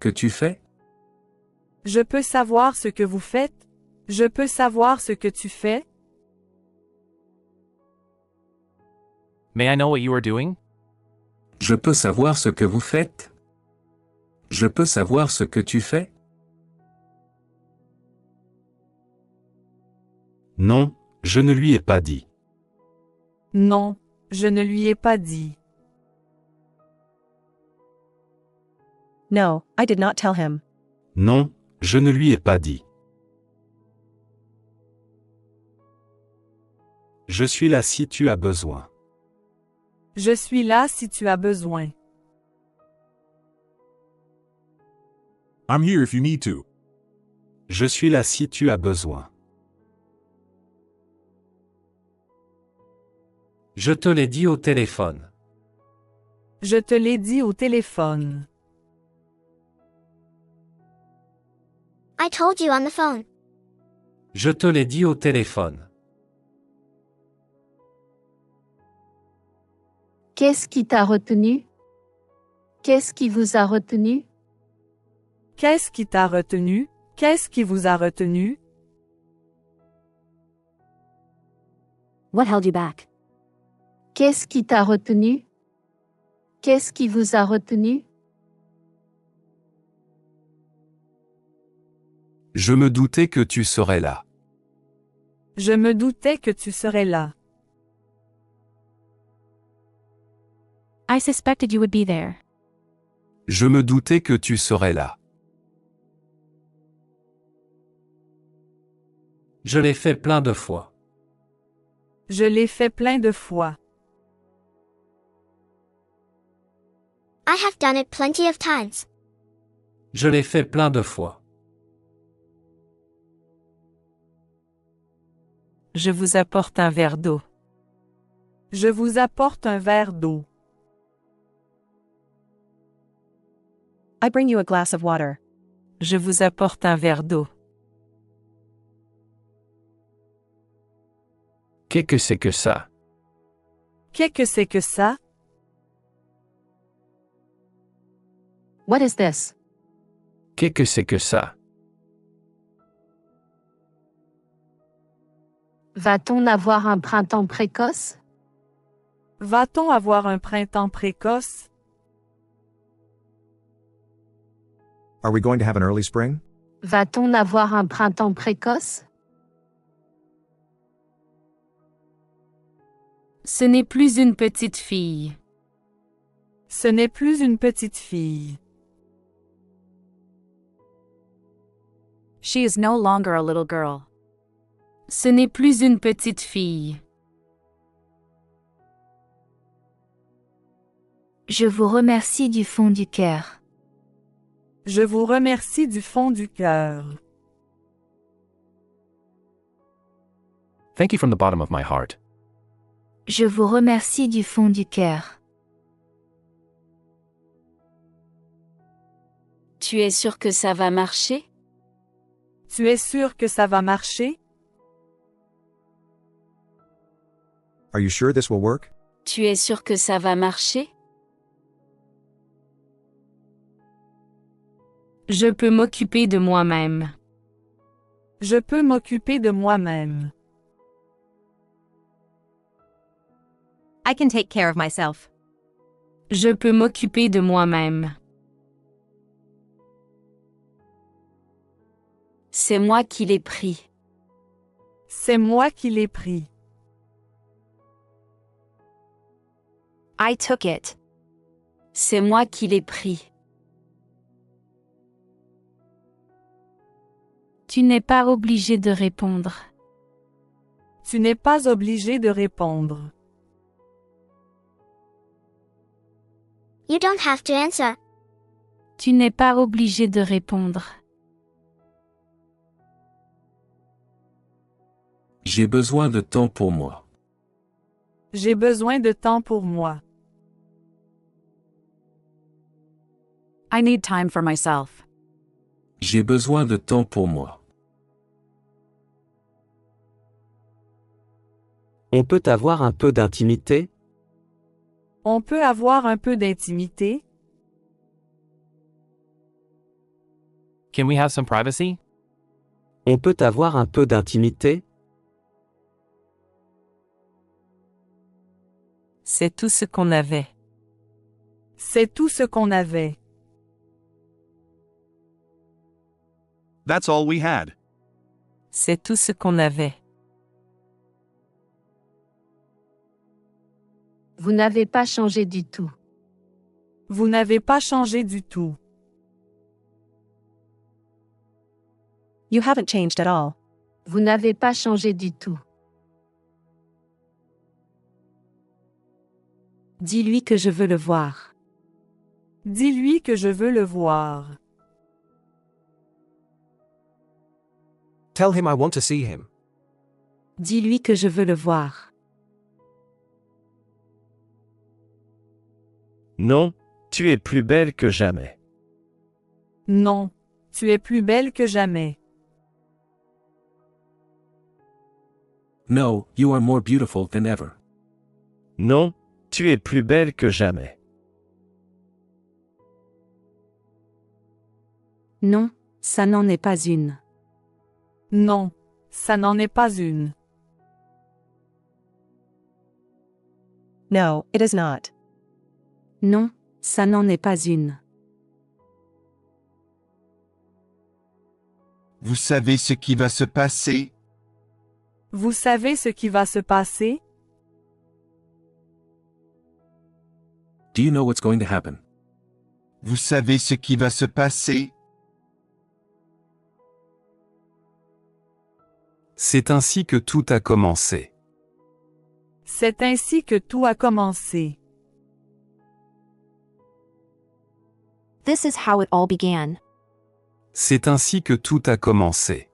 que tu fais? Je peux savoir ce que vous faites? Je peux savoir ce que tu fais? May I know what you are doing? Je peux savoir ce que vous faites? Je peux savoir ce que tu fais? Non, je ne lui ai pas dit. Non, je ne lui ai pas dit. No, I did not tell him. Non, je ne lui ai pas dit. Je suis là si tu as besoin. Je suis là si tu as besoin. I'm here if you need to. Je suis là si tu as besoin. Je te l'ai dit au téléphone. Je te l'ai dit au téléphone. I told you on the phone. Je te l'ai dit au téléphone. Qu'est-ce qui t'a retenu? Qu'est-ce qui vous a retenu? Qu'est-ce qui t'a retenu? Qu'est-ce qui vous a retenu? What held you back? Qu'est-ce qui t'a retenu? Qu'est-ce qui vous a retenu? Je me doutais que tu serais là. Je me doutais que tu serais là. I suspected you would be there. Je me doutais que tu serais là. Je l'ai fait plein de fois. Je l'ai fait plein de fois. I have done it plenty of times. Je l'ai fait plein de fois. Je vous apporte un verre d'eau. Je vous apporte un verre d'eau. I bring you a glass of water. Je vous apporte un verre d'eau. Qu'est-ce que c'est que ça? Qu'est-ce que c'est que ça? What is this? Qu'est-ce que c'est que ça? Va-t-on avoir un printemps précoce? Va-t-on avoir un printemps précoce? Are we going to have an early spring? Va-t-on avoir un printemps précoce? Ce n'est plus une petite fille. Ce n'est plus une petite fille. She is no longer a little girl. Ce n'est plus une petite fille. Je vous remercie du fond du cœur. Je vous remercie du fond du cœur. Thank you from the bottom of my heart. Je vous remercie du fond du cœur. Tu es sûr que ça va marcher? Tu es sûr que ça va marcher? Are you sure this will work? Tu es sûr que ça va marcher? Je peux m'occuper de moi-même. Je peux m'occuper de moi-même. I can take care of myself. Je peux m'occuper de moi-même. C'est moi qui l'ai pris. C'est moi qui l'ai pris. I took it. C'est moi qui l'ai pris. Tu n'es pas obligé de répondre. Tu n'es pas obligé de répondre. You don't have to answer. Tu n'es pas obligé de répondre. J'ai besoin de temps pour moi. J'ai besoin de temps pour moi. I need time for myself. J'ai besoin de temps pour moi. On peut avoir un peu d'intimité? On peut avoir un peu d'intimité? Can we have some privacy? On peut avoir un peu d'intimité? C'est tout ce qu'on avait. C'est tout ce qu'on avait. That's all we had. C'est tout ce qu'on avait. Vous n'avez pas changé du tout. Vous n'avez pas changé du tout. You haven't changed at all. Vous n'avez pas changé du tout. Dis-lui que je veux le voir. Dis-lui que je veux le voir. Tell him I want to see him. Dis-lui que je veux le voir. Non, tu es plus belle que jamais. Non, tu es plus belle que jamais. No, you are more beautiful than ever. Non, tu es plus belle que jamais. Non, ça n'en est pas une. Non, ça n'en est pas une. No, it is not. Non, ça n'en est pas une. Vous savez ce qui va se passer? Vous savez ce qui va se passer? Do you know what's going to happen? Vous savez ce qui va se passer? C'est ainsi que tout a commencé. C'est ainsi que tout a commencé. This is how it all began. C'est ainsi que tout a commencé.